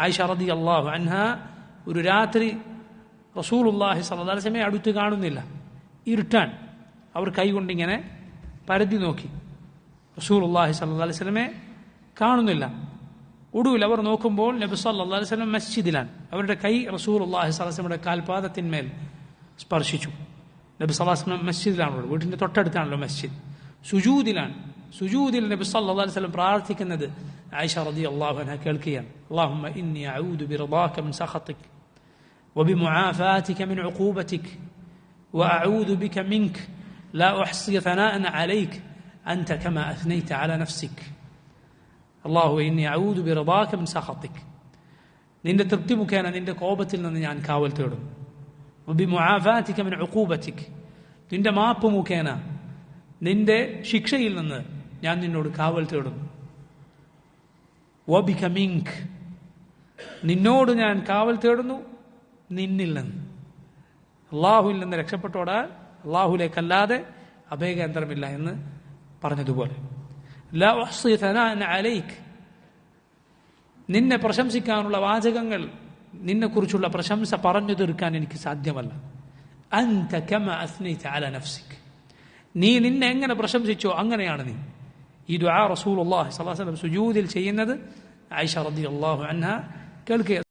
ആയിഷ റളിയല്ലാഹു അൻഹ ഒരു രാത്രി റസൂലുള്ളാഹി സ്വല്ലല്ലാഹു അലൈഹി വസല്ലമയെ അടുത്ത് കാണുന്നില്ല, ഇരുട്ടാൻ. അവർ കൈകൊണ്ടിങ്ങനെ പരതി നോക്കി, റസൂലുള്ളാഹി സ്വല്ലല്ലാഹു അലൈഹി വസല്ലമയെ കാണുന്നില്ല. ഒടുവിൽ അവർ നോക്കുമ്പോൾ നബി സല്ലല്ലാഹു അലൈഹി വസല്ലം മസ്ജിദിലാണ്. അവരുടെ കൈ റസൂലുള്ളാഹി സ്വല്ലല്ലാഹു അലൈഹി വസല്ലമയുടെ കാൽപാദത്തിന്മേൽ സ്പർശിച്ചു. നബി സല്ലല്ലാഹു അലൈഹി വസല്ലം മസ്ജിദിലാണുള്ളത്, വീട്ടിൻ്റെ തൊട്ടടുത്താണല്ലോ മസ്ജിദ്. സുജൂദിലാണ്. സുജൂദിൽ നബി സല്ലല്ലാഹു അലൈഹി വസല്ലം പ്രാർത്ഥിക്കുന്നത് ആയിഷ റളിയല്ലാഹു അൻഹ കേൾക്കുകയാണ്. അല്ലാഹുമ്മ ഇന്നി അഊദു ബിറിദാക മിൻ സഖതിക വബിമുആഫാതിക മിൻ ഉഖൂബതിക വഅഊദു ബിക മിൻക ലാ ഉഹ്സി സനാഅൻ അലൈക അൻത കമാ അസ്നൈത അലാ നഫ്സിക. അല്ലാഹു ഇന്നി അഊദു ബിറിദാക മിൻ സഖതിക, നിന്റെ തൃപ്തി മുഖേന നിന്റെ കോപത്തിൽ നിന്ന് ഞാൻ കാവൽ തേടുന്നു. വബിമുആഫാതിക മിൻ ഉഖൂബതിക, നിന്റെ മാപ്പ് മുഖേന നിന്റെ ശിക്ഷയിൽ നിന്ന് ഞാൻ നിന്നോട് കാവൽ തേടുന്നു. വബിക മിൻക, നിന്നോട് ഞാൻ കാവൽ തേടുന്നു നിന്നിൽ നിന്ന്. അള്ളാഹുവിൽ നിന്ന് രക്ഷപ്പെട്ടോടാൽ അള്ളാഹുലേക്കല്ലാതെ അഭയകേന്ദ്രമില്ല എന്ന് പറഞ്ഞതുപോലെ. ലാ ഉഹ്സി സനാഅൻ അലൈക, നിന്നെ പ്രശംസിക്കാനുള്ള വാചകങ്ങൾ, നിന്നെക്കുറിച്ചുള്ള പ്രശംസ പറഞ്ഞു തീർക്കാൻ എനിക്ക് സാധ്യമല്ല. അൻത കമാ അസ്നൈത അലാ നഫ്സിക, നീ നിന്നെ എങ്ങനെ പ്രശംസിച്ചോ അങ്ങനെയാണ് നീ. ഈ ദുആ റസൂലുള്ളാഹി സ്വല്ലല്ലാഹു അലൈഹി വസല്ലം സുജൂദിൽ ചെയ്യുന്നത് ആയിഷ റളിയല്ലാഹു അൻഹ കേൾക്കുക.